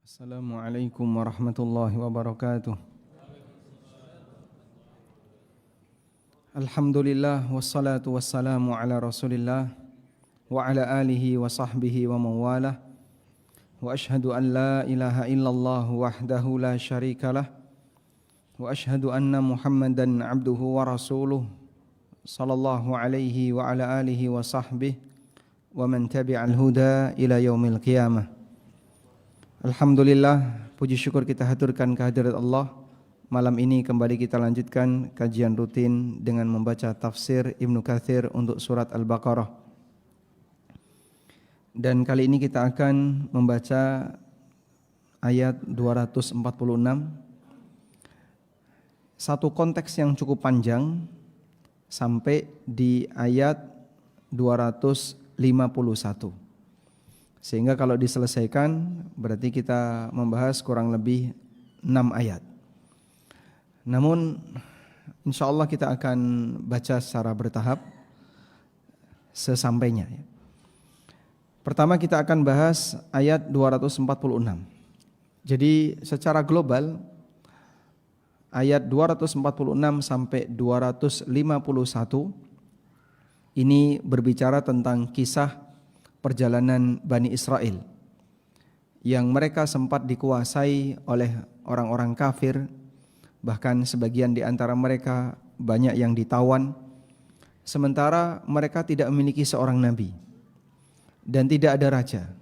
Assalamualaikum warahmatullahi wabarakatuh. Alhamdulillah wassalatu wassalamu ala Rasulillah wa ala alihi wa sahbihi wa mawalah. Wa ashhadu an la ilaha illallah wahdahu la syarikalah wa ashhadu anna Muhammadan abduhu wa rasuluh sallallahu alaihi wa ala alihi wa sahbihi wa man tabi'al huda ila yaumil qiyamah. Alhamdulillah, puji syukur kita haturkan kehadirat Allah. Malam ini kembali kita lanjutkan kajian rutin dengan membaca tafsir Ibnu Katsir untuk surat Al-Baqarah. Dan kali ini kita akan membaca ayat 246. Satu konteks yang cukup panjang sampai di ayat 251. Sehingga kalau diselesaikan berarti kita membahas kurang lebih 6 ayat. Namun insya Allah kita akan baca secara bertahap sesampainya. Pertama kita akan bahas ayat 246. Jadi secara global ayat 246 sampai 251 ini berbicara tentang kisah perjalanan Bani Israel yang mereka sempat dikuasai oleh orang-orang kafir, bahkan sebagian di antara mereka banyak yang ditawan, sementara mereka tidak memiliki seorang nabi dan tidak ada raja,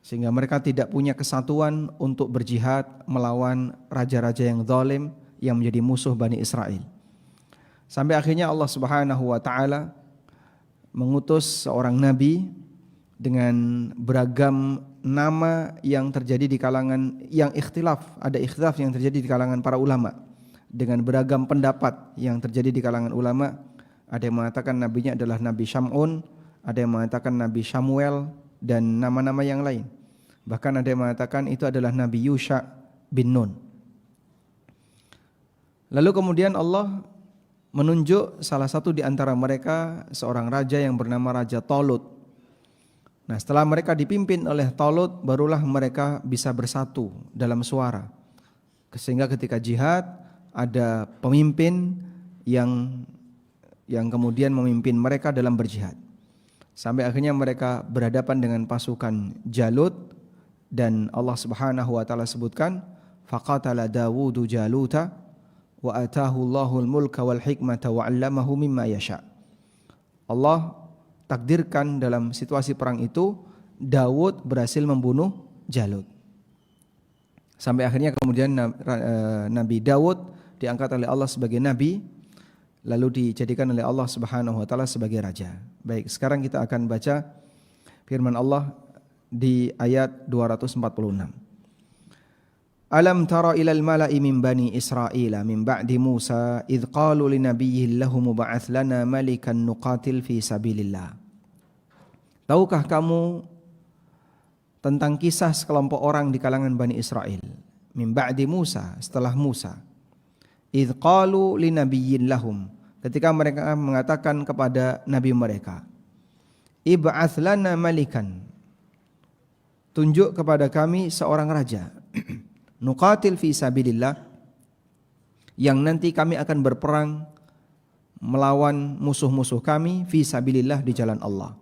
sehingga mereka tidak punya kesatuan untuk berjihad melawan raja-raja yang zalim yang menjadi musuh Bani Israel. Sampai akhirnya Allah Subhanahu wa taala mengutus seorang nabi dengan beragam nama yang terjadi di kalangan yang ikhtilaf, ada ikhtilaf yang terjadi di kalangan para ulama, dengan beragam pendapat yang terjadi di kalangan ulama. Ada yang mengatakan nabinya adalah Nabi Syam'un, ada yang mengatakan Nabi Samuel dan nama-nama yang lain. Bahkan ada yang mengatakan itu adalah Nabi Yusha bin Nun. Lalu kemudian Allah menunjuk salah satu di antara mereka, seorang raja yang bernama Raja Talut. Nah, setelah mereka dipimpin oleh Talut, barulah mereka bisa bersatu dalam suara. Sehingga ketika jihad ada pemimpin yang kemudian memimpin mereka dalam berjihad. Sampai akhirnya mereka berhadapan dengan pasukan Jalut, dan Allah Subhanahu wa taala sebutkan faqatala Dawudu Jaluta wa atahu Allahul mulka wal hikmata wa 'allamahu mimma yasha. Allah takdirkan dalam situasi perang itu Daud berhasil membunuh Jalut. Sampai akhirnya kemudian Nabi Daud diangkat oleh Allah sebagai nabi, lalu dijadikan oleh Allah Subhanahu wa taala sebagai raja. Baik, sekarang kita akan baca firman Allah di ayat 246. Alam tara ilal mala'i min bani Israila min ba'di Musa idh qalu linabiyyin lahum ba'ath lana malikan nuqatil fi sabilillah. Tahukah kamu tentang kisah sekelompok orang di kalangan Bani Israel min ba'di Musa, setelah Musa, idh qalu linabiyyin lahum, ketika mereka mengatakan kepada nabi mereka, ib'ath lana malikan, tunjuk kepada kami seorang raja, nuqatil fi sabilillah, yang nanti kami akan berperang melawan musuh-musuh kami fi sabilillah, di jalan Allah.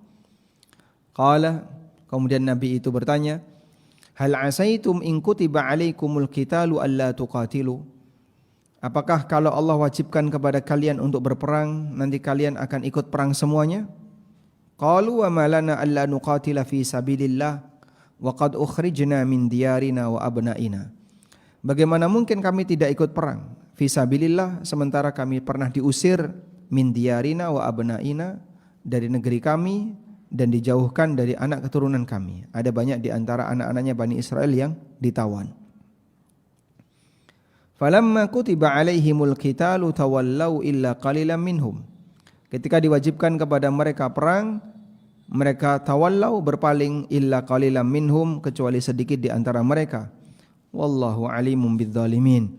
Qala, kemudian Nabi itu bertanya, hal asaitum in kutiba alaikumul qitalu alla tuqatilu, apakah kalau Allah wajibkan kepada kalian untuk berperang nanti kalian akan ikut perang semuanya? Qalu wa ma lana alla nuqatila fi sabilillah wa qad ukhrijna min diyarina wa abnaina. Bagaimana mungkin kami tidak ikut perang fisabilillah sementara kami pernah diusir min diyarina wa abnaina, dari negeri kami dan dijauhkan dari anak keturunan kami. Ada banyak di antara anak-anaknya Bani Israel yang ditawan. Falamma kutiba alaihimul qitalu tawallau illa qalilan minhum. Ketika diwajibkan kepada mereka perang, mereka tawallau, berpaling, illa qalilan minhum, kecuali sedikit di antara mereka. Wallahu alimun bidzalimin,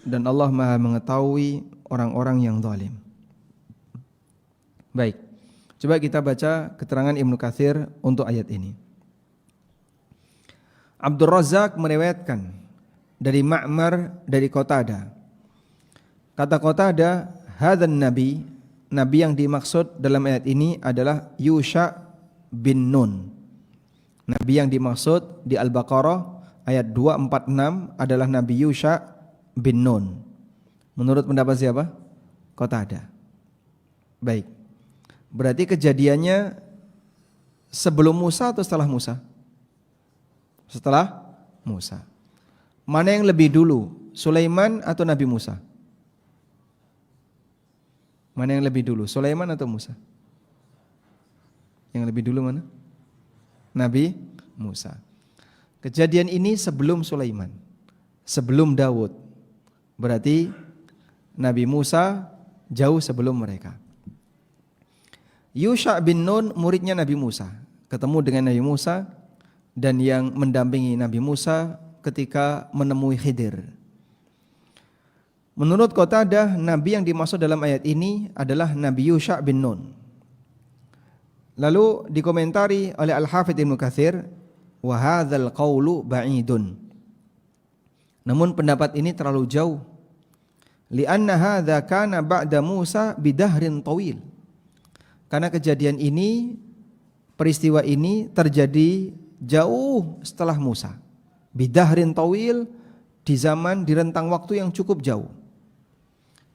dan Allah Maha mengetahui orang-orang yang zalim. Baik, coba kita baca keterangan Ibnu Katsir untuk ayat ini. Abdul Razak meriwayatkan dari Ma'mar dari Qatadah. Kata Qatadah, hadzan nabi, nabi yang dimaksud dalam ayat ini adalah Yusha bin Nun. Nabi yang dimaksud di Al-Baqarah ayat 246 adalah Nabi Yusha bin Nun. Menurut pendapat siapa? Qatadah. Baik. Berarti kejadiannya sebelum Musa atau setelah Musa? Setelah Musa. Mana yang lebih dulu, Sulaiman atau Nabi Musa? Mana yang lebih dulu, Sulaiman atau Musa? Yang lebih dulu mana? Nabi Musa. Kejadian ini sebelum Sulaiman, sebelum Daud. Berarti Nabi Musa jauh sebelum mereka. Yusha bin Nun muridnya Nabi Musa, ketemu dengan Nabi Musa dan yang mendampingi Nabi Musa ketika menemui Khidir. Menurut Qatadah, Nabi yang dimaksud dalam ayat ini adalah Nabi Yusha bin Nun. Lalu dikomentari oleh Al-Hafidz Ibnu Katsir, wa hadzal qaulu ba'idun. Namun pendapat ini terlalu jauh. Li'anna hadza kana ba'da Musa bidahrin tawil. Karena kejadian ini, peristiwa ini terjadi jauh setelah Musa. Bidahrin tawil, di rentang waktu yang cukup jauh.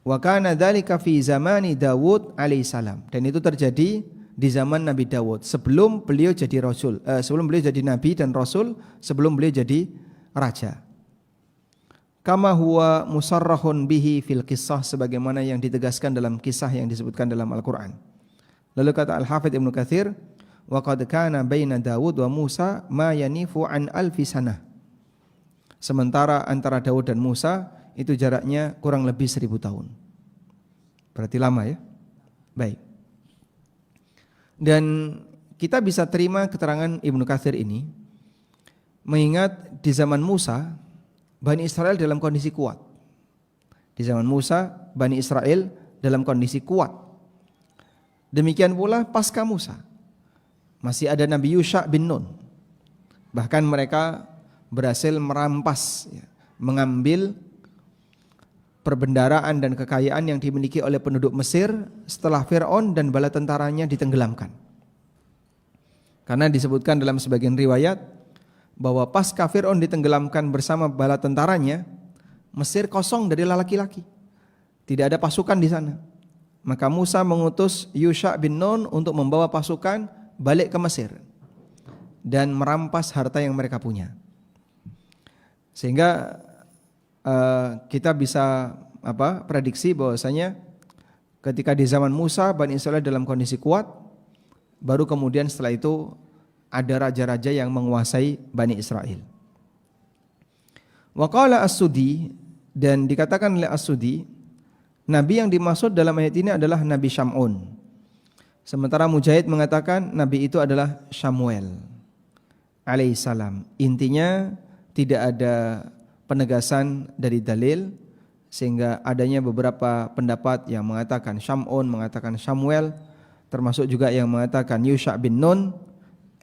Wa kana dzalika fi zamani Daud alaihissalam, dan itu terjadi di zaman Nabi Daud sebelum beliau jadi rasul, sebelum beliau jadi nabi dan rasul, sebelum beliau jadi raja. Kama huwa musarrahun bihi fil qissah, sebagaimana yang ditegaskan dalam kisah yang disebutkan dalam Al-Qur'an. Lalu kata Al-Hafidz Ibnu Katsir, wa qad kana baina Daud wa Musa ma yanifu an alfi sanah. Sementara antara Daud dan Musa itu jaraknya kurang lebih 1000 tahun. Berarti lama ya. Baik. Dan kita bisa terima keterangan Ibnu Katsir ini, mengingat di zaman Musa Bani Israel dalam kondisi kuat. Di zaman Musa Bani Israel dalam kondisi kuat. Demikian pula pasca Musa masih ada Nabi Yusha bin Nun. Bahkan mereka berhasil merampas, mengambil perbendaraan dan kekayaan yang dimiliki oleh penduduk Mesir setelah Fir'aun dan bala tentaranya ditenggelamkan. Karena disebutkan dalam sebagian riwayat bahwa pasca Fir'aun ditenggelamkan bersama bala tentaranya, Mesir kosong dari laki-laki. Tidak ada pasukan di sana. Maka Musa mengutus Yusha bin Nun untuk membawa pasukan balik ke Mesir dan merampas harta yang mereka punya. Sehingga kita bisa prediksi bahwasanya ketika di zaman Musa Bani Israel dalam kondisi kuat, baru kemudian setelah itu ada raja-raja yang menguasai Bani Israel. Wa qala As-Sudi, dan dikatakan oleh As-Sudi, nabi yang dimaksud dalam ayat ini adalah Nabi Syam'un. Sementara Mujahid mengatakan nabi itu adalah Syamuel alaihissalam. Intinya tidak ada penegasan dari dalil, sehingga adanya beberapa pendapat yang mengatakan Syam'un, mengatakan Syamuel, termasuk juga yang mengatakan Yusha bin Nun.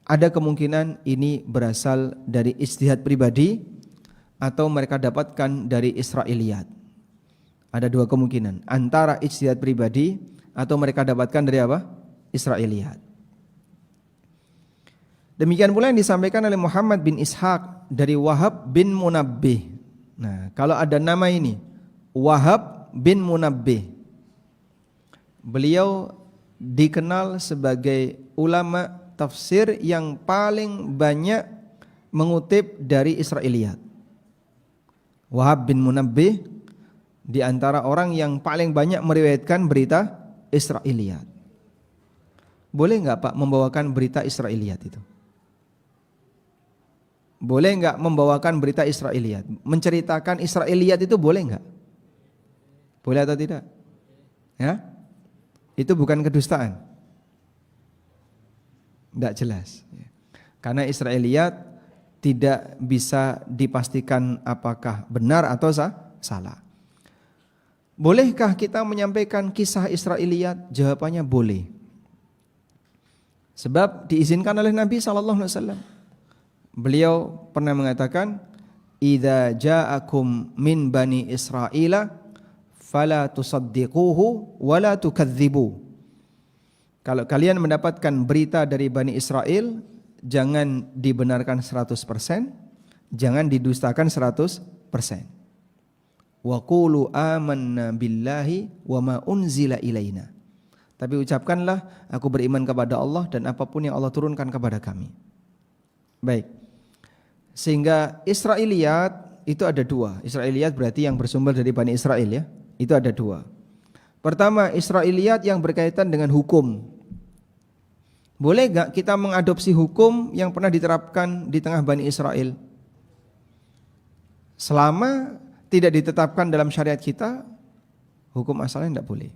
Ada kemungkinan ini berasal dari ijtihad pribadi atau mereka dapatkan dari Israiliyat. Ada dua kemungkinan, antara ijtihad pribadi atau mereka dapatkan dari apa? Israiliyat. Demikian pula yang disampaikan oleh Muhammad bin Ishaq dari Wahab bin Munabbih. Nah, kalau ada nama ini Wahab bin Munabbih, beliau dikenal sebagai ulama tafsir yang paling banyak mengutip dari Israiliyat. Wahab bin Munabbih di antara orang yang paling banyak meriwayatkan berita Israiliyat. Boleh enggak Pak membawakan berita Israiliyat itu? Boleh enggak membawakan berita Israiliyat? Menceritakan Israiliyat itu boleh enggak? Boleh atau tidak? Ya? Itu bukan kedustaan. Tidak jelas. Karena Israiliyat tidak bisa dipastikan apakah benar atau salah. Bolehkah kita menyampaikan kisah Israiliyat? Jawabannya boleh. Sebab diizinkan oleh Nabi SAW. Beliau pernah mengatakan, "Idza ja'akum min bani Israila fala tusaddiquhu wa la tukadzibu." Kalau kalian mendapatkan berita dari Bani Israel, jangan dibenarkan 100%, jangan didustakan 100%. Wa qulu amanna billahi wa ma unzila ilaina. Tapi ucapkanlah, aku beriman kepada Allah dan apapun yang Allah turunkan kepada kami. Baik. Sehingga Israiliyat itu ada dua. Israiliyat berarti yang bersumber dari Bani Israel ya. Itu ada dua. Pertama, Israiliyat yang berkaitan dengan hukum. Boleh gak kita mengadopsi hukum yang pernah diterapkan di tengah Bani Israel? Selama tidak ditetapkan dalam syariat kita, hukum asalnya tidak boleh.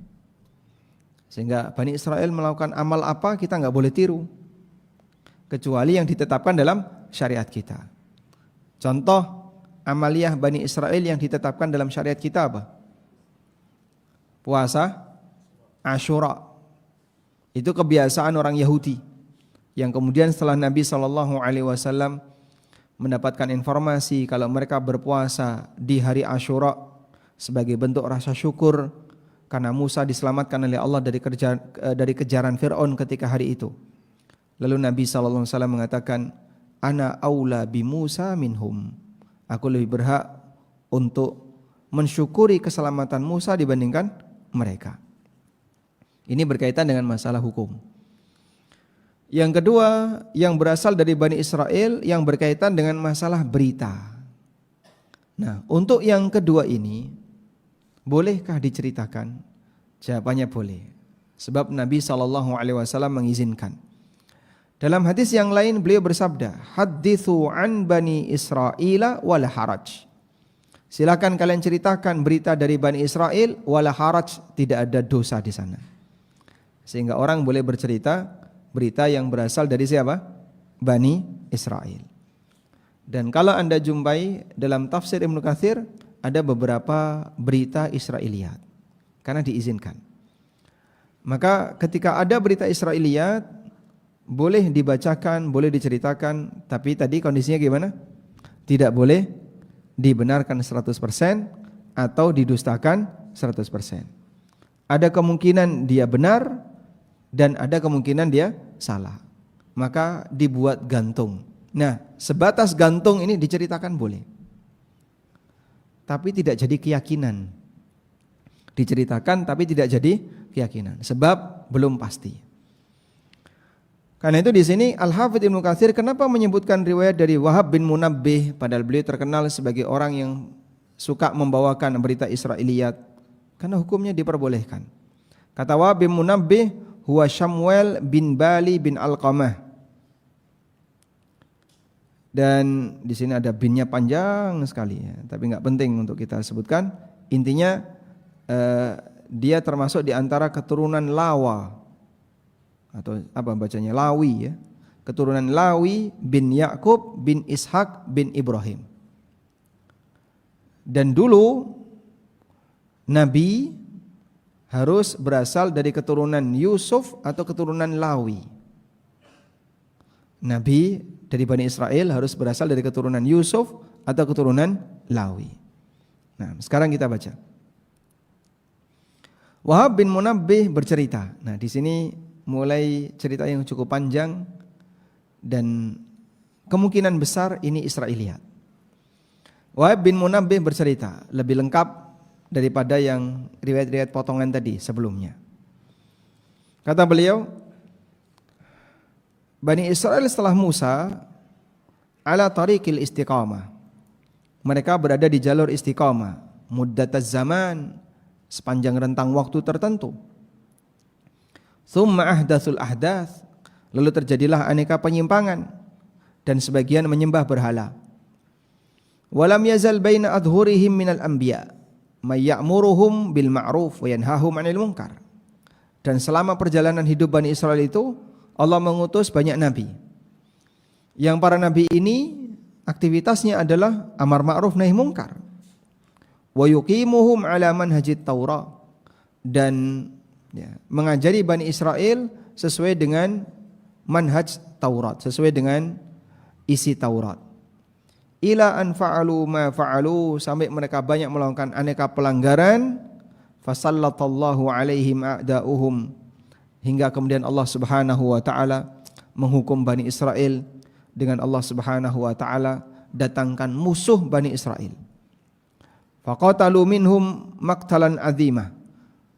Sehingga Bani Israel melakukan amal apa kita nggak boleh tiru, kecuali yang ditetapkan dalam syariat kita. Contoh amaliyah Bani Israel yang ditetapkan dalam syariat kita apa? Puasa Asyura. Itu kebiasaan orang Yahudi yang kemudian setelah Nabi SAW mendapatkan informasi kalau mereka berpuasa di hari Asyura sebagai bentuk rasa syukur karena Musa diselamatkan oleh Allah dari kejaran Fir'aun ketika hari itu. Lalu Nabi SAW mengatakan, "Ana aula bi Musa minhum." Aku lebih berhak untuk mensyukuri keselamatan Musa dibandingkan mereka. Ini berkaitan dengan masalah hukum. Yang kedua, yang berasal dari Bani Israel yang berkaitan dengan masalah berita. Nah, untuk yang kedua ini, bolehkah diceritakan? Jawabannya boleh. Sebab Nabi SAW mengizinkan. Dalam hadis yang lain beliau bersabda, "Hadithu an Bani Israila wala haraj." Silakan kalian ceritakan berita dari Bani Israel wala haraj, tidak ada dosa di sana. Sehingga orang boleh bercerita berita yang berasal dari siapa? Bani Israel. Dan kalau Anda jumpai dalam tafsir Ibnu Katsir ada beberapa berita Israiliyat karena diizinkan. Maka ketika ada berita Israiliyat boleh dibacakan, boleh diceritakan, tapi tadi kondisinya gimana? Tidak boleh dibenarkan 100% atau didustakan 100%. Ada kemungkinan dia benar dan ada kemungkinan dia salah. Maka dibuat gantung. Nah, sebatas gantung ini diceritakan boleh. Tapi tidak jadi keyakinan. Diceritakan tapi tidak jadi keyakinan. Sebab belum pasti. Karena itu di sini Al-Hafidz Ibnu Katsir kenapa menyebutkan riwayat dari Wahab bin Munabbih, padahal beliau terkenal sebagai orang yang suka membawakan berita Israiliyat, karena hukumnya diperbolehkan. Kata Wahab bin Munabbih, huwa Syamuel bin Bali bin Alqamah. Dan di sini ada binnya panjang sekali ya, tapi nggak penting untuk kita sebutkan. Intinya dia termasuk di antara keturunan Lawa atau apa bacanya Lawi ya, keturunan Lawi bin Yakub bin Ishak bin Ibrahim. Dan dulu Nabi harus berasal dari keturunan Yusuf atau keturunan Lawi. Nabi dari Bani Israel harus berasal dari keturunan Yusuf atau keturunan Lawi. Nah, sekarang kita baca. Wahab bin Munabbih bercerita. Nah, di sini mulai cerita yang cukup panjang dan kemungkinan besar ini Israiliyat. Wahab bin Munabbih bercerita lebih lengkap daripada yang riwayat-riwayat potongan tadi sebelumnya. Kata beliau, Bani Israel setelah Musa ala tariqil istiqamah. Mereka berada di jalur istiqamah, muddataz zaman, sepanjang rentang waktu tertentu. Tsumma ahdatsul ahdath, lalu terjadilah aneka penyimpangan dan sebagian menyembah berhala. Walam yazal baina adhurihim minal anbiya may ya'muruhum bil ma'ruf wa yanhahum 'anil munkar. Dan selama perjalanan hidup Bani Israel itu Allah mengutus banyak nabi. Yang para nabi ini aktivitasnya adalah amar ma'ruf nahi munkar. Wa yuqimuhum 'ala manhajit Taurat, dan ya, mengajari Bani Israel sesuai dengan manhaj Taurat, sesuai dengan isi Taurat. Ila an fa'alu ma fa'alu, sampai mereka banyak melakukan aneka pelanggaran. Fasallatallahu alaihim a'da'uhum, hingga kemudian Allah Subhanahu wa taala menghukum Bani Israel dengan Allah Subhanahu wa taala datangkan musuh Bani Israel. Faqatalu minhum maqtalan azimah,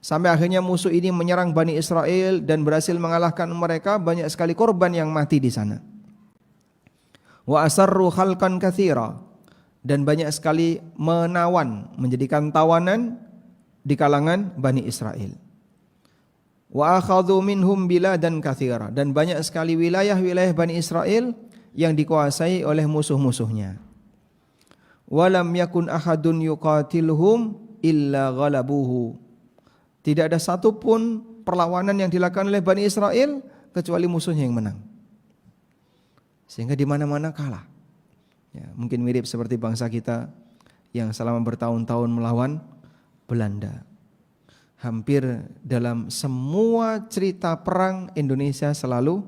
sampai akhirnya musuh ini menyerang Bani Israel dan berhasil mengalahkan mereka, banyak sekali korban yang mati di sana. Wa asarru khalqan katsira, dan banyak sekali menawan, menjadikan tawanan di kalangan Bani Israel. Wa akhadhu minhum biladan katsira, dan banyak sekali wilayah-wilayah Bani Israel yang dikuasai oleh musuh-musuhnya. Walam yakun ahadun yuqatilhum illa ghalabuhu, tidak ada satupun perlawanan yang dilakukan oleh Bani Israel kecuali musuhnya yang menang, sehingga di mana-mana kalah. Ya, mungkin mirip seperti bangsa kita yang selama bertahun-tahun melawan Belanda. Hampir dalam semua cerita perang Indonesia selalu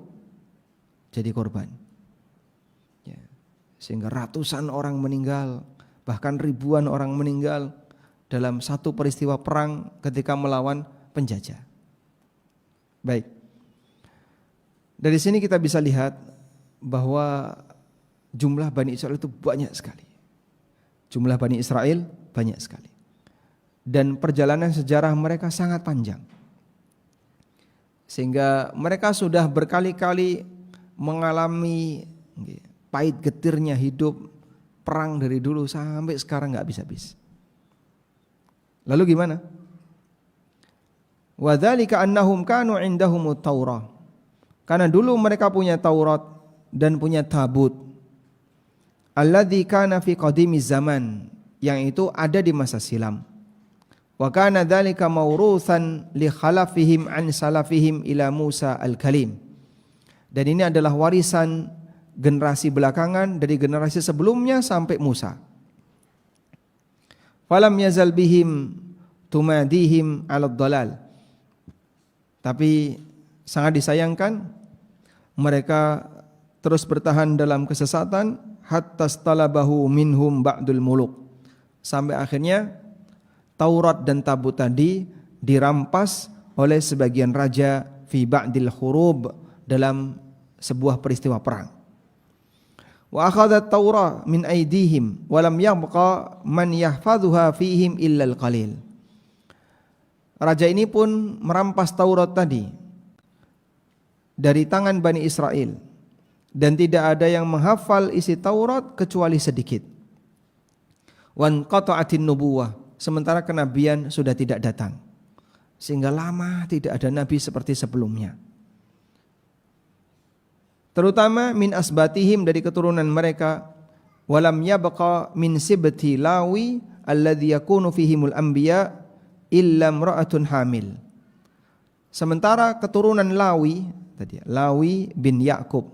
jadi korban. Ya, sehingga ratusan orang meninggal, bahkan ribuan orang meninggal dalam satu peristiwa perang ketika melawan penjajah. Baik. Dari sini kita bisa lihat bahwa jumlah Bani Israel itu banyak sekali. Jumlah Bani Israel banyak sekali. Dan perjalanan sejarah mereka sangat panjang. Sehingga mereka sudah berkali-kali mengalami pahit getirnya hidup, perang dari dulu sampai sekarang gak habis-habis. Lalu gimana? Wa dzalika annahum kanu indahumut Taurah. Karena dulu mereka punya Taurat dan punya tabut. Alladzi kana fi qadimiz zaman, yang itu ada di masa silam. Wa kana dzalika mawruthan li khalafihim an salafihim ila Musa al-Kalim. Dan ini adalah warisan generasi belakangan dari generasi sebelumnya sampai Musa. Falam yazal bihim tumadihim 'alad dalal. Tapi sangat disayangkan mereka terus bertahan dalam kesesatan hatta stalabahu minhum ba'dul muluk, sampai akhirnya Taurat dan tabut tadi dirampas oleh sebagian raja fi ba'dil hurub, dalam sebuah peristiwa perang. Wa akhadhat Taurah min aidihim wa lam yabqa man yahfazuha fihim illa al-qalil. Raja ini pun merampas Taurat tadi dari tangan Bani Israel, dan tidak ada yang menghafal isi Taurat kecuali sedikit. Wan qata'atin nubuwah, sementara kenabian sudah tidak datang, sehingga lama tidak ada nabi seperti sebelumnya. Terutama min asbatihim, dari keturunan mereka, walam yabqa min sibti Lawi alladhi yakunu fihimul anbiya illa imra'atun hamil. Sementara keturunan Lawi tadi, Lawi bin Yakub,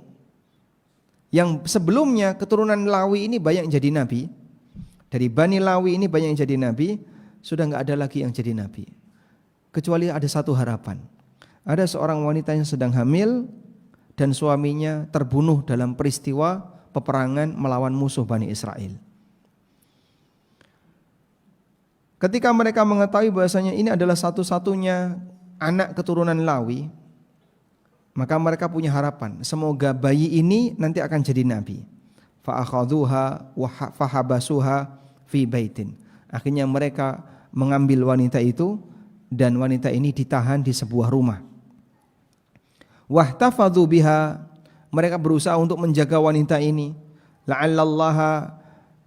yang sebelumnya keturunan Lawi ini banyak yang jadi nabi, dari Bani Lawi ini banyak yang jadi nabi, sudah enggak ada lagi yang jadi nabi, kecuali ada satu harapan. Ada seorang wanita yang sedang hamil dan suaminya terbunuh dalam peristiwa peperangan melawan musuh Bani Israel. Ketika mereka mengetahui bahasanya ini adalah satu-satunya anak keturunan Lawi, maka mereka punya harapan, semoga bayi ini nanti akan jadi nabi. Fa akhadhuha wa fahabasuha fi baitin. Akhirnya mereka mengambil wanita itu, dan wanita ini ditahan di sebuah rumah. Wahtafadhu biha, mereka berusaha untuk menjaga wanita ini. La'allallaha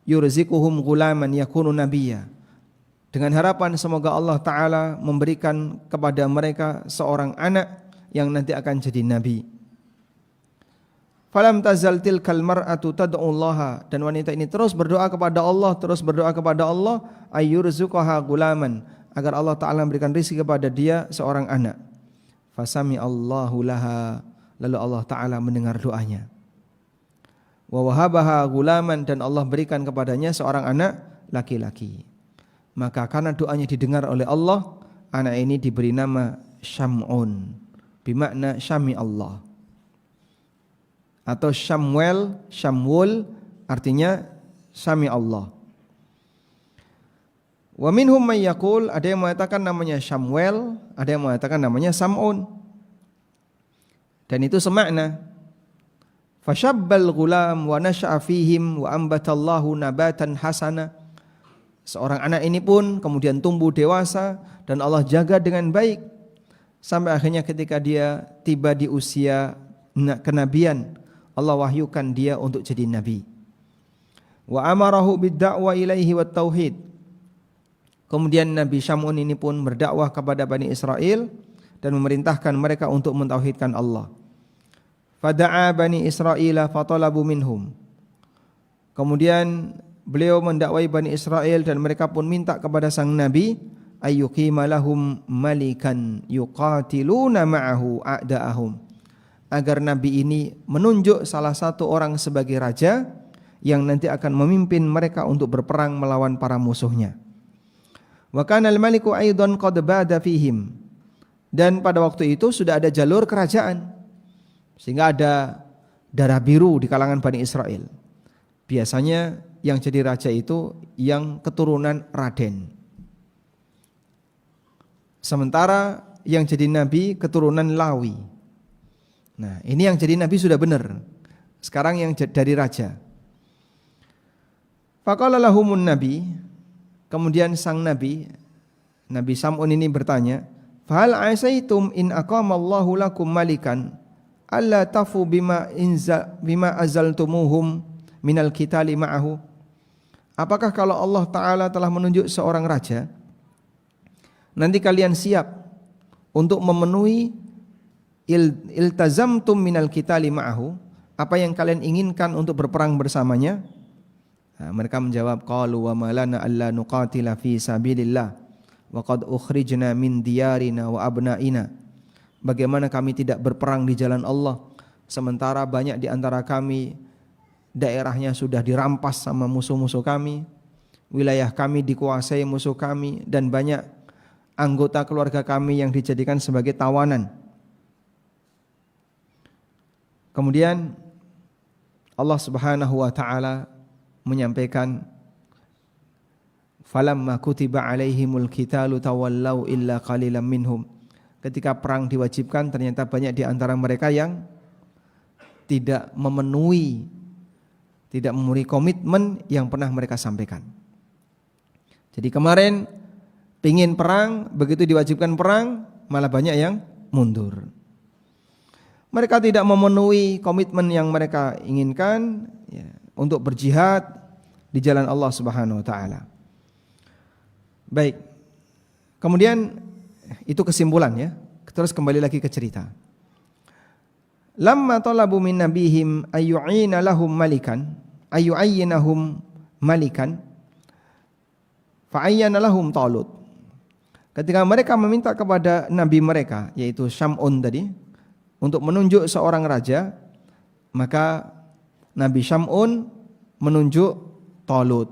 yurziquhum ghulaman yakunu nabiyya, dengan harapan semoga Allah Ta'ala memberikan kepada mereka seorang anak yang nanti akan jadi nabi. Falam tazal tilkal mar'atu tad'ullaha, dan wanita ini terus berdoa kepada Allah, ayyurzuqaha ghulaman, agar Allah Ta'ala memberikan rezeki kepada dia seorang anak. Fasami Allahu laha, lalu Allah Ta'ala mendengar doanya. Wa wahabaha ghulaman, dan Allah berikan kepadanya seorang anak laki-laki. Maka karena doanya didengar oleh Allah, anak ini diberi nama Syam'un, bermakna Syami Allah. atau Syamwul artinya Sami Allah. Wa minhum may yaqul, ada yang mengatakan namanya Syamwel, ada yang mengatakan namanya Sam'un. Dan itu semakna. Fashabbal ghulam wa nasha'a fihim wa ambatallahu nabatan hasana. Seorang anak ini pun kemudian tumbuh dewasa dan Allah jaga dengan baik sampai akhirnya ketika dia tiba di usia kenabian, Allah wahyukan dia untuk jadi nabi. Wa amarahu bid-da'wa ilaihi wat tauhid. Kemudian Nabi Syam'un ini pun berdakwah kepada Bani Israel dan memerintahkan mereka untuk mentauhidkan Allah. Fada'a Bani Israel fatalabu minhum. Kemudian beliau mendakwai Bani Israel dan mereka pun minta kepada sang Nabi ayyuqima lahum malikan yuqatiluna ma'ahu a'da'ahum, agar Nabi ini menunjuk salah satu orang sebagai raja yang nanti akan memimpin mereka untuk berperang melawan para musuhnya. Wa kana al-maliku aidan qad bada fihim, dan pada waktu itu sudah ada jalur kerajaan sehingga ada darah biru di kalangan Bani Israel. Biasanya yang jadi raja itu yang keturunan Raden, sementara yang jadi nabi keturunan Lawi. Nah, ini yang jadi nabi sudah benar. Sekarang yang dari raja. Faqala lahumun nabi, kemudian sang nabi, Nabi Sam'un ini bertanya, "Fahal asaitum in aqamallahu lakum malikan alla tafu bima azaltumuhum minal qitali ma'ahu?" Apakah kalau Allah Ta'ala telah menunjuk seorang raja, nanti kalian siap untuk memenuhi iltazamtum minal qitali ma'ahu, apa yang kalian inginkan untuk berperang bersamanya? Nah, mereka menjawab, qalu wa malana alla nuqatila fi sabilillah wa qad ukhrijna min diyarina wa abnaina. Bagaimana kami tidak berperang di jalan Allah sementara banyak di antara kami daerahnya sudah dirampas sama musuh-musuh kami, wilayah kami dikuasai musuh kami, dan banyak anggota keluarga kami yang dijadikan sebagai tawanan. Kemudian Allah Subhanahu wa taala menyampaikan, falamma kutiba alaihimul qitalu tawallau illa qalilan minhum. Ketika perang diwajibkan, ternyata banyak di antara mereka yang tidak memenuhi komitmen yang pernah mereka sampaikan. Jadi kemarin pingin perang, begitu diwajibkan perang malah banyak yang mundur. Mereka tidak memenuhi komitmen yang mereka inginkan, ya, untuk berjihad di jalan Allah Subhanahu wa taala. Baik. Kemudian itu kesimpulan, ya. Terus kembali lagi ke cerita. Lamma talabu min nabihim ayyu'ina lahum malikan, ayyu'ayyinahum malikan, fa'ayyana lahum Talut. Ketika mereka meminta kepada nabi mereka, yaitu Syam'un tadi, untuk menunjuk seorang raja, maka Nabi Syam'un menunjuk Talut.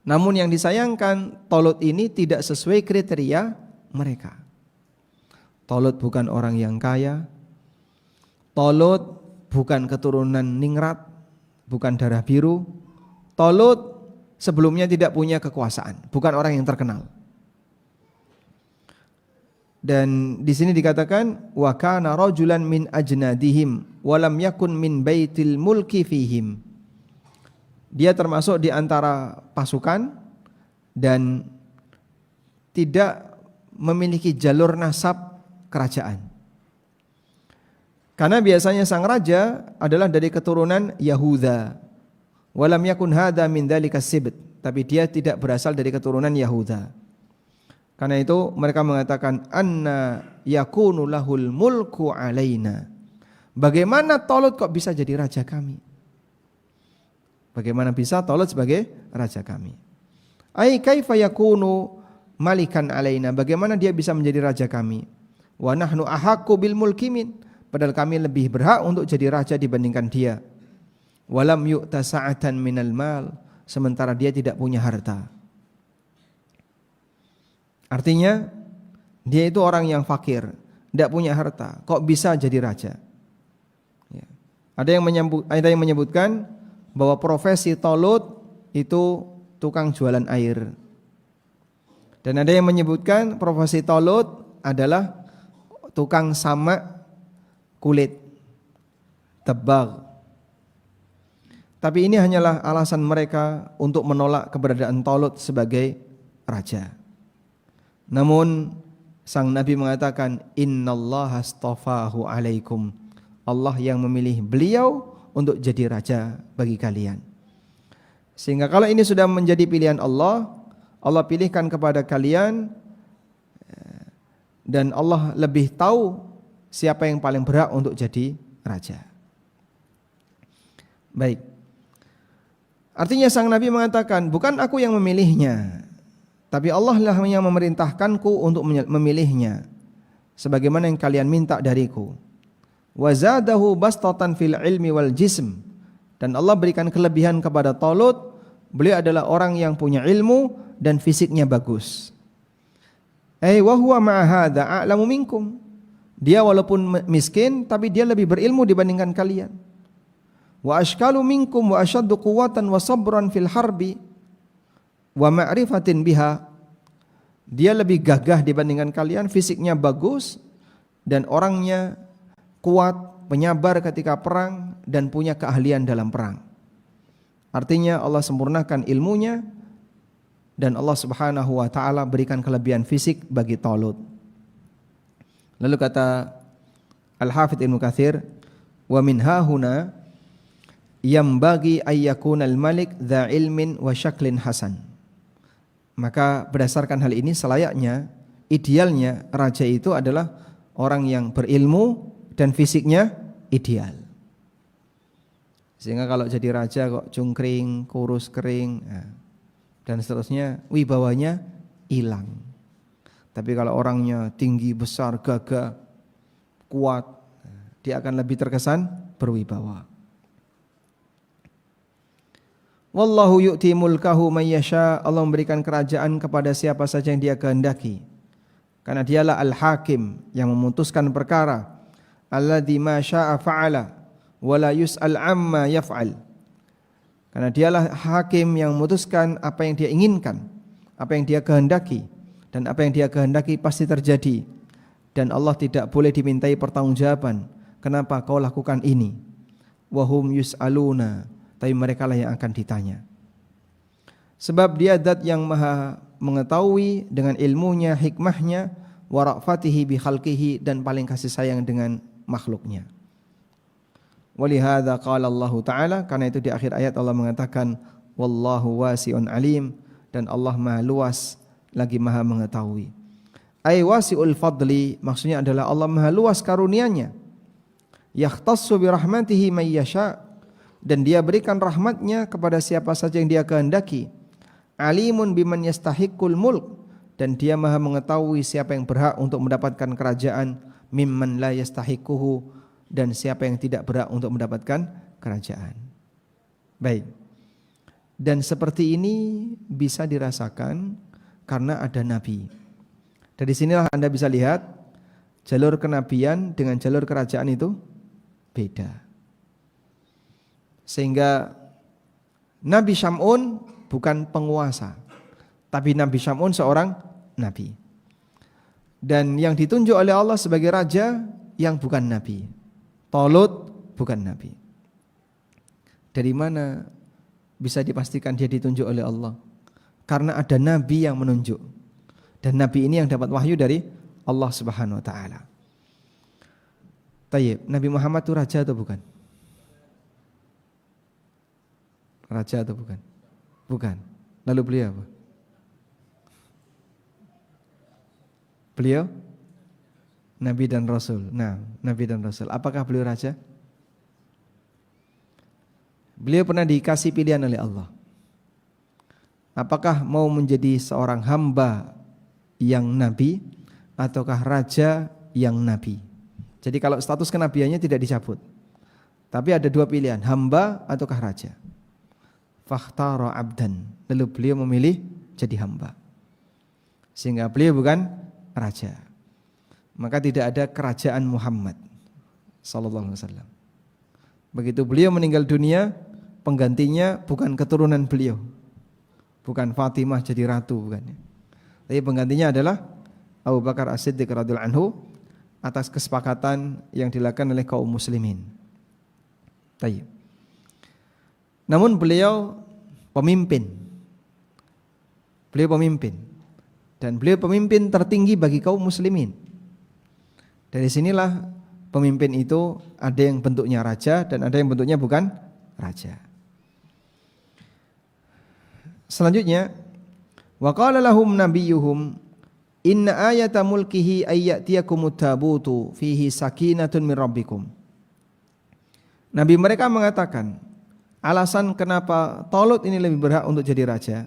Namun yang disayangkan, Talut ini tidak sesuai kriteria mereka. Talut bukan orang yang kaya, Talut bukan keturunan ningrat, bukan darah biru. Talut sebelumnya tidak punya kekuasaan, bukan orang yang terkenal. Dan di sini dikatakan wa kana rajulan min ajnadihim wa lam yakun min baitil mulki fihim. Dia termasuk di antara pasukan dan tidak memiliki jalur nasab kerajaan. Karena biasanya sang raja adalah dari keturunan Yahuda. Wa lam yakun hadza min dzalika sibt, tapi dia tidak berasal dari keturunan Yahuda. Karena itu mereka mengatakan anna yakunu lahul mulku alaina. Bagaimana Talut kok bisa jadi raja kami? Bagaimana bisa Talut sebagai raja kami? Ai kaifa yakunu malikan alaina? Bagaimana dia bisa menjadi raja kami? Wa nahnu ahaqqu bil mulki min, padahal kami lebih berhak untuk jadi raja dibandingkan dia. Walam yu'ta sa'atan minal mal, sementara dia tidak punya harta. Artinya dia itu orang yang fakir, tidak punya harta, kok bisa jadi raja? Ya. Ada yang menyebutkan bahwa profesi Talut itu tukang jualan air. Dan ada yang menyebutkan profesi Talut adalah tukang samak kulit, tebal. Tapi ini hanyalah alasan mereka untuk menolak keberadaan Talut sebagai raja. Namun sang Nabi mengatakan, innallaha astafahu alaikum. Allah yang memilih beliau untuk jadi raja bagi kalian. Sehingga kalau ini sudah menjadi pilihan Allah, Allah pilihkan kepada kalian, dan Allah lebih tahu siapa yang paling berhak untuk jadi raja. Baik. Artinya sang Nabi mengatakan, bukan aku yang memilihnya, tapi Allah lah yang memerintahkanku untuk memilihnya, sebagaimana yang kalian minta dariku. Wa zadahu bastatan fil ilmi wal jism. Dan Allah berikan kelebihan kepada Talut. Beliau adalah orang yang punya ilmu dan fisiknya bagus. Wa huwa ma'a hadza a'lamu minkum. Dia walaupun miskin tapi dia lebih berilmu dibandingkan kalian. Wa ashkalu minkum wa ashaddu quwwatan wa sabran fil harbi wa ma'rifatin biha. Dia lebih gagah dibandingkan kalian, fisiknya bagus dan orangnya kuat, penyabar ketika perang dan punya keahlian dalam perang. Artinya Allah sempurnakan ilmunya dan Allah Subhanahu wa taala berikan kelebihan fisik bagi Talut. Lalu kata Al-Hafidz Ibnu Katsir, wa min hahuna yambagi ayyakunal malik dza ilmin wa syaklin hasan. Maka berdasarkan hal ini selayaknya, idealnya raja itu adalah orang yang berilmu dan fisiknya ideal. Sehingga kalau jadi raja kok cungkring, kurus kering, dan seterusnya, wibawanya hilang. Tapi kalau orangnya tinggi, besar, gagah, kuat, dia akan lebih terkesan berwibawa. Wallahu yu'ti mulkahu may yasha. Allah memberikan kerajaan kepada siapa saja yang dia kehendaki. Karena dialah al-hakim yang memutuskan perkara. Alladzi ma syaa fa'ala wa la yus'al amma yaf'al. Karena dialah hakim yang memutuskan apa yang dia inginkan, apa yang dia kehendaki, dan apa yang dia kehendaki pasti terjadi. Dan Allah tidak boleh dimintai pertanggungjawaban, kenapa kau lakukan ini? Wa hum yus'aluna, tapi mereka lah yang akan ditanya. Sebab dia zat yang maha mengetahui dengan ilmunya, hikmahnya, wa ra'fatihi bi khalqihi, dan paling kasih sayang dengan makhluknya. Walihada qala Allah Ta'ala, karena itu di akhir ayat Allah mengatakan wallahu wasi'un alim, dan Allah maha luas lagi maha mengetahui. Ay wasi'ul fadli, maksudnya adalah Allah maha luas karunianya. Yakhtassu bi rahmatihi may yasha, dan dia berikan rahmatnya kepada siapa saja yang dia kehendaki. Alimun biman yastahiqul mulk, dan dia maha mengetahui siapa yang berhak untuk mendapatkan kerajaan, mimman la yastahiquhu, dan siapa yang tidak berhak untuk mendapatkan kerajaan. Baik. Dan seperti ini bisa dirasakan karena ada nabi. Dari sinilah Anda bisa lihat jalur kenabian dengan jalur kerajaan itu beda. Sehingga Nabi Syam'un bukan penguasa, tapi Nabi Syam'un seorang nabi. Dan yang ditunjuk oleh Allah sebagai raja yang bukan nabi. Talut bukan nabi. Dari mana bisa dipastikan dia ditunjuk oleh Allah? Karena ada nabi yang menunjuk. Dan nabi ini yang dapat wahyu dari Allah Subhanahu wa taala. Tayyib, Nabi Muhammad itu raja atau bukan? Raja atau bukan? Bukan. Lalu beliau apa? Beliau Nabi dan Rasul. Nah, Nabi dan Rasul. Apakah beliau raja? Beliau pernah dikasih pilihan oleh Allah. Apakah mau menjadi seorang hamba yang nabi ataukah raja yang nabi? Jadi kalau status kenabiannya tidak dicabut. Tapi ada dua pilihan, hamba ataukah raja. Fakhtara abdan. Lalu beliau memilih jadi hamba. Sehingga beliau bukan raja. Maka tidak ada kerajaan Muhammad sallallahu alaihi wasallam. Begitu beliau meninggal dunia, penggantinya bukan keturunan beliau, bukan Fatimah jadi ratu, bukan. Tapi penggantinya adalah Abu Bakar As-Siddiq radhiyallahu anhu atas kesepakatan yang dilakukan oleh kaum muslimin. Tayyib. Namun beliau pemimpin. Beliau pemimpin. Dan beliau pemimpin tertinggi bagi kaum muslimin. Dari sinilah pemimpin itu ada yang bentuknya raja dan ada yang bentuknya bukan raja. Selanjutnya, wa qala lahum nabiyyuhum inna ayata mulkihi ayyatiyakumut tabutu fihi sakinatun min rabbikum. Nabi mereka mengatakan, alasan kenapa Talut ini lebih berhak untuk jadi raja,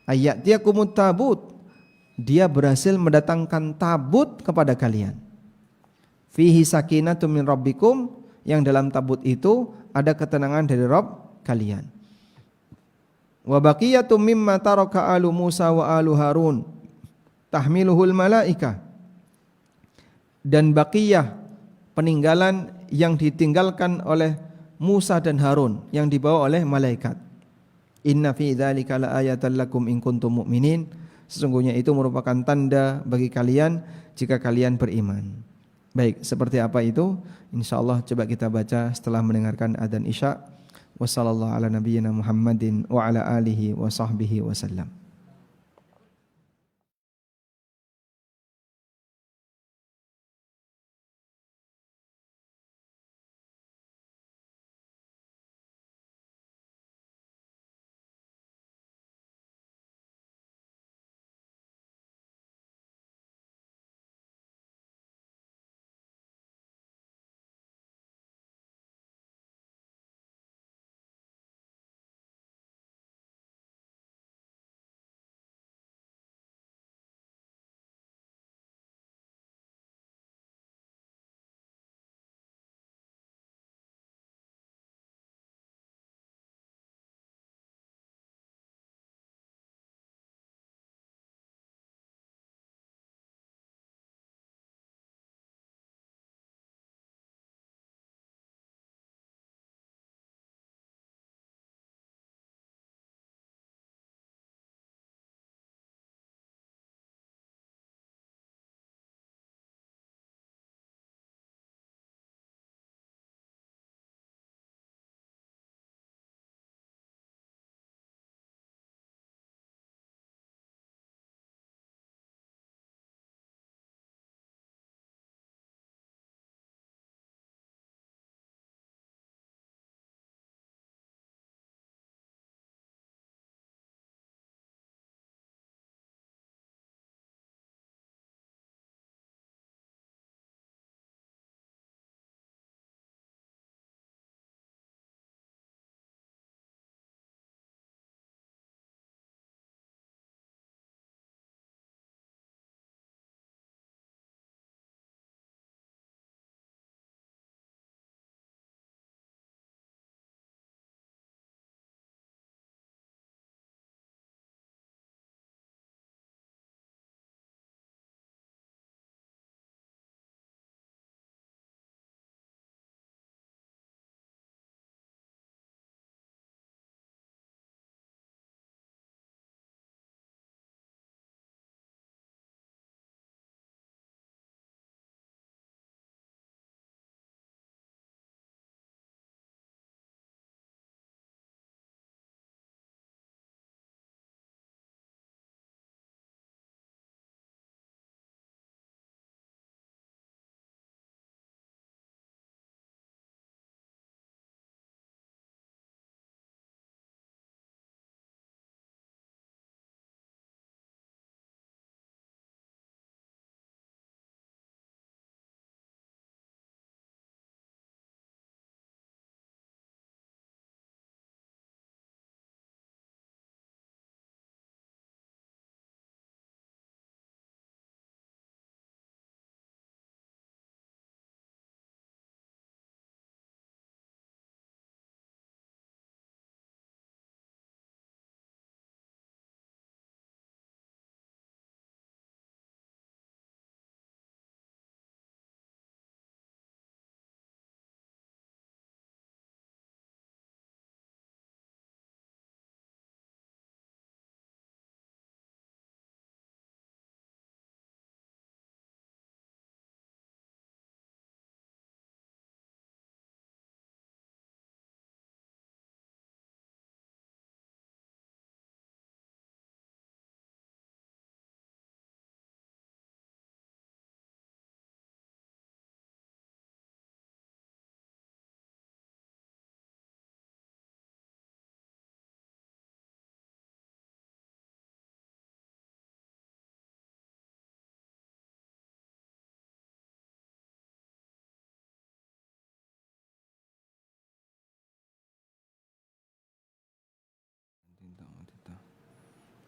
ayyatiyakumut tabut, dia berhasil mendatangkan tabut kepada kalian. Fihi sakinatun min rabbikum, yang dalam tabut itu ada ketenangan dari Rabb kalian. Wa baqiyatum mimma taraka alu Musa wa alu Harun tahmiluhul malaika, dan baqiyah peninggalan yang ditinggalkan oleh Musa dan Harun yang dibawa oleh malaikat. Inna fi dzalika laayatan lakum in kuntum mu'minin, sesungguhnya itu merupakan tanda bagi kalian jika kalian beriman. Baik, seperti apa itu? Insyaallah coba kita baca setelah mendengarkan adzan Isya. Wassallallahu ala nabiyyina Muhammadin wa ala alihi wa sahbihi wasallam.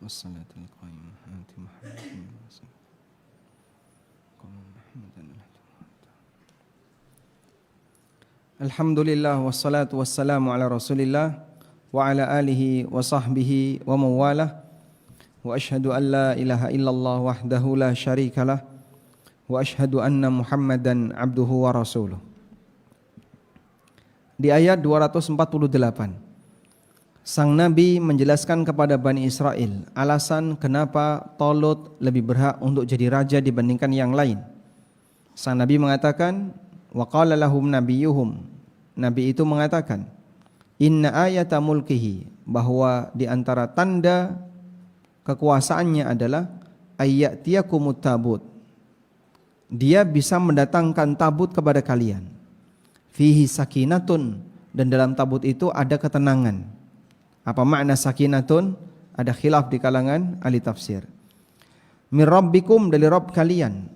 Wassalatul qayyimah ati Muhammadin Alhamdulillah wassalatu wassalamu ala Rasulillah wa ala alihi wa sahbihi wa mawalah wa ashhadu an la ilaha illallah wahdahu la syarikalah wa ashhadu anna Muhammadan abduhu wa rasuluh. Di ayat 248 Sang Nabi menjelaskan kepada Bani Israel alasan kenapa Talut lebih berhak untuk jadi raja dibandingkan yang lain. Sang Nabi mengatakan, wa qala lahum nabiyuhum, Nabi itu mengatakan, inna ayata mulkihi, bahwa di antara tanda kekuasaannya adalah ayyatiyakumut tabut, dia bisa mendatangkan tabut kepada kalian, fihi sakinatun, dan dalam tabut itu ada ketenangan. Apa makna sakinatun? Ada khilaf di kalangan ahli tafsir. Min rabbikum, dari Rabb kalian,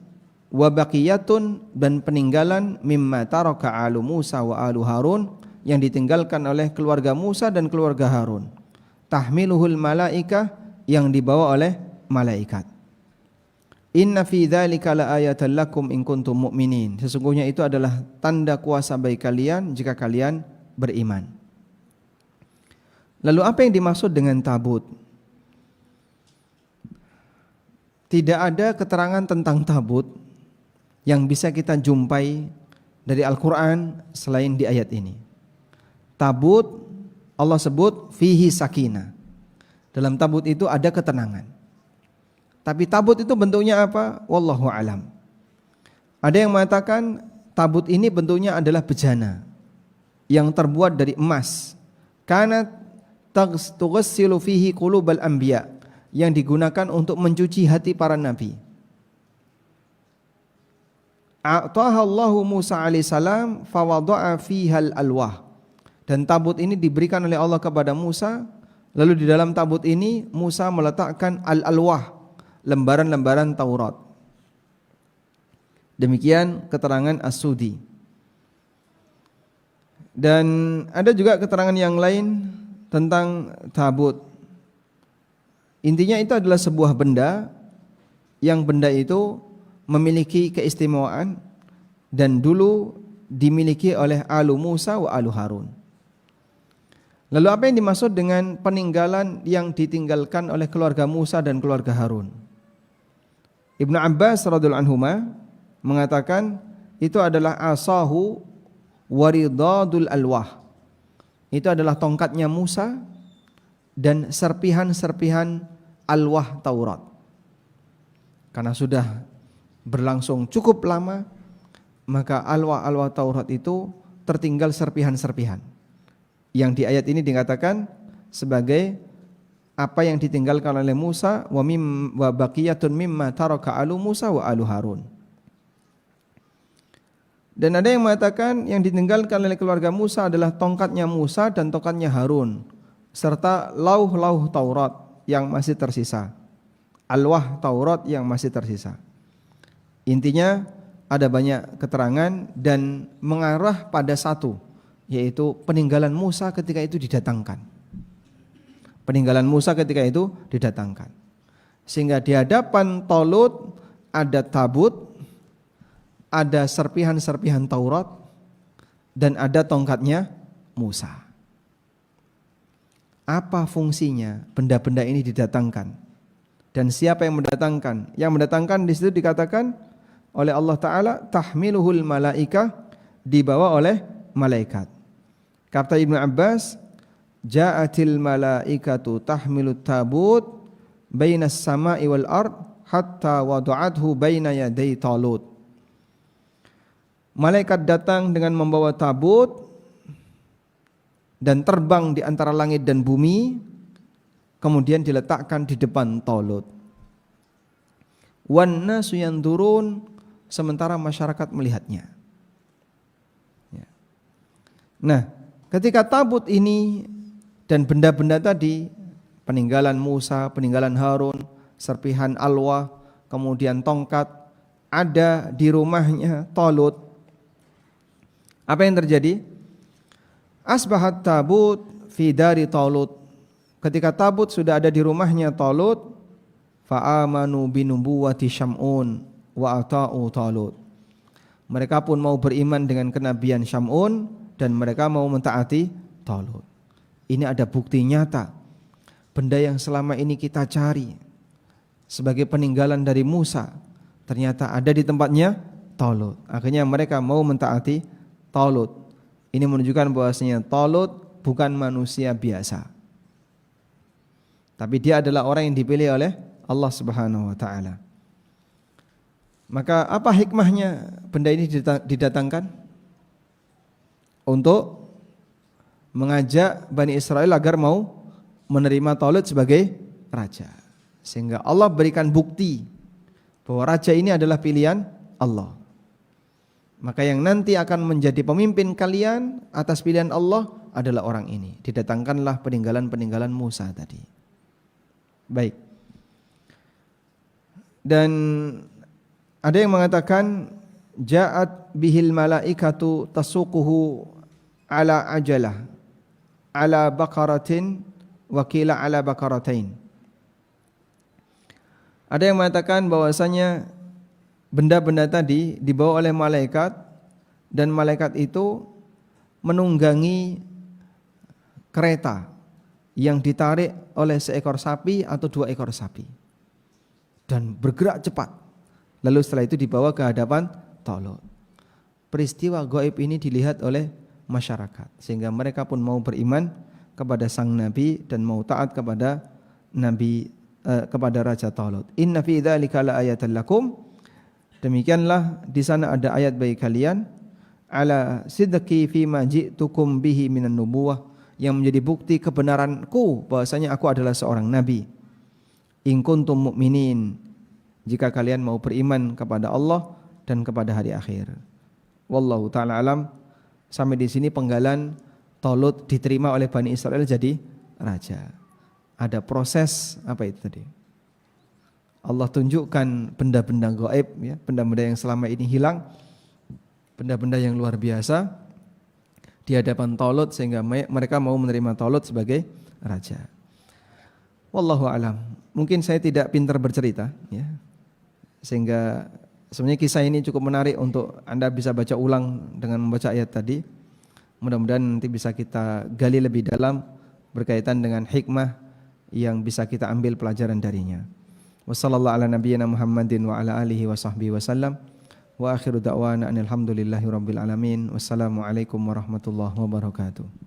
wa baqiyatun, dan peninggalan mimma taraka alu Musa wa alu Harun, yang ditinggalkan oleh keluarga Musa dan keluarga Harun. Tahmiluhul malaikah, yang dibawa oleh malaikat. Inna fi dzalika laayatan lakum in kuntum mu'minin, sesungguhnya itu adalah tanda kuasa bagi kalian jika kalian beriman. Lalu apa yang dimaksud dengan tabut? Tidak ada keterangan tentang tabut yang bisa kita jumpai dari Al-Quran selain di ayat ini. Tabut Allah sebut fihi sakinah. Dalam tabut itu ada ketenangan. Tapi tabut itu bentuknya apa? Wallahu alam. Ada yang mengatakan tabut ini bentuknya adalah bejana yang terbuat dari emas. Karena tughassilu fihi qulubal anbiya, yang digunakan untuk mencuci hati para nabi. A'taha Allahu Musa alaihissalam fawada'a fihal alwah, dan tabut ini diberikan oleh Allah kepada Musa, lalu di dalam tabut ini Musa meletakkan al-alwah, lembaran-lembaran Taurat. Demikian keterangan As-Sudi. Dan ada juga keterangan yang lain tentang tabut. Intinya itu adalah sebuah benda yang benda itu memiliki keistimewaan dan dulu dimiliki oleh alu Musa wa alu Harun. Lalu apa yang dimaksud dengan peninggalan yang ditinggalkan oleh keluarga Musa dan keluarga Harun? Ibnu Abbas radhiyallahu anhuma mengatakan itu adalah asahu waridadul alwah. Itu adalah tongkatnya Musa dan serpihan-serpihan alwah Taurat. Karena sudah berlangsung cukup lama, maka alwah-alwah Taurat itu tertinggal serpihan-serpihan. Yang di ayat ini dikatakan sebagai apa yang ditinggalkan oleh Musa, wa baqiyatun mimma taraka alu Musa wa alu Harun. Dan ada yang mengatakan yang ditinggalkan oleh keluarga Musa adalah tongkatnya Musa dan tongkatnya Harun, serta lauh-lauh Taurat yang masih tersisa, alwah Taurat yang masih tersisa. Intinya ada banyak keterangan dan mengarah pada satu, yaitu peninggalan Musa ketika itu didatangkan. Peninggalan Musa ketika itu didatangkan. Sehingga di hadapan Talut ada tabut, ada serpihan-serpihan Taurat, dan ada tongkatnya Musa. Apa fungsinya benda-benda ini didatangkan? Dan siapa yang mendatangkan? Yang mendatangkan di situ dikatakan oleh Allah Ta'ala, tahmiluhul malaikah, dibawa oleh malaikat. Kata Ibnu Abbas, ja'atil malaikatu tahmilut tabut bainas sama'i wal ard hatta wadu'athu baina yaday Talut. Malaikat datang dengan membawa tabut dan terbang di antara langit dan bumi, kemudian diletakkan di depan Talut. Wan nasu yanzurun, sementara masyarakat melihatnya. Nah, ketika tabut ini dan benda-benda tadi, peninggalan Musa, peninggalan Harun, serpihan alwah, kemudian tongkat, ada di rumahnya Talut, apa yang terjadi? Asbahat tabut fi dari Talut. ketika tabut sudah ada di rumahnya Talut, fa'amanu binubuwati Syam'un wa ata'u Talut. Mereka pun mau beriman dengan kenabian Syam'un dan mereka mau mentaati Talut. Ini ada bukti nyata. Benda yang selama ini kita cari sebagai peninggalan dari Musa, ternyata ada di tempatnya Talut. Akhirnya mereka mau mentaati Talut. Ini menunjukkan bahwasanya Talut bukan manusia biasa, tapi dia adalah orang yang dipilih oleh Allah Subhanahu wa taala. Maka apa hikmahnya benda ini didatangkan? Untuk mengajak Bani Israel agar mau menerima Talut sebagai raja. Sehingga Allah berikan bukti bahwa raja ini adalah pilihan Allah. Maka yang nanti akan menjadi pemimpin kalian atas pilihan Allah adalah orang ini. Didatangkanlah peninggalan-peninggalan Musa tadi. Baik. Dan ada yang mengatakan ja'at bihil malaikatu tasuquhu ala ajalah ala baqaratin wa qila ala baqaratain. Ada yang mengatakan bahwasanya benda-benda tadi dibawa oleh malaikat dan malaikat itu menunggangi kereta yang ditarik oleh seekor sapi atau 2 ekor sapi dan bergerak cepat. Lalu setelah itu dibawa ke hadapan Talut. Peristiwa gaib ini dilihat oleh masyarakat sehingga mereka pun mau beriman kepada sang nabi dan mau taat kepada nabi kepada Raja Talut. Inna fi dzalika laayatan lakum. Demikianlah di sana ada ayat bagi kalian ala sidqi fi ma ji'tukum bihi minan nubuwah, yang menjadi bukti kebenaranku bahwasanya aku adalah seorang nabi. In kuntum mu'minin, jika kalian mau beriman kepada Allah dan kepada hari akhir. Wallahu ta'ala alam. Sampai di sini penggalan Talut diterima oleh Bani Israel jadi raja. Ada proses apa itu tadi? Allah tunjukkan benda-benda gaib, ya, benda-benda yang selama ini hilang, benda-benda yang luar biasa di hadapan Talut sehingga mereka mau menerima Talut sebagai raja. Wallahu alam. Mungkin saya tidak pintar bercerita, ya. Sehingga sebenarnya kisah ini cukup menarik untuk Anda bisa baca ulang dengan membaca ayat tadi. Mudah-mudahan nanti bisa kita gali lebih dalam berkaitan dengan hikmah yang bisa kita ambil pelajaran darinya. Wassallallahu ala nabiyyina Muhammadin wa ala alihi wa sahbihi wasallam. Wa akhiru da'wana alhamdulillahi rabbil alamin. Wassalamualaikum warahmatullahi wabarakatuh.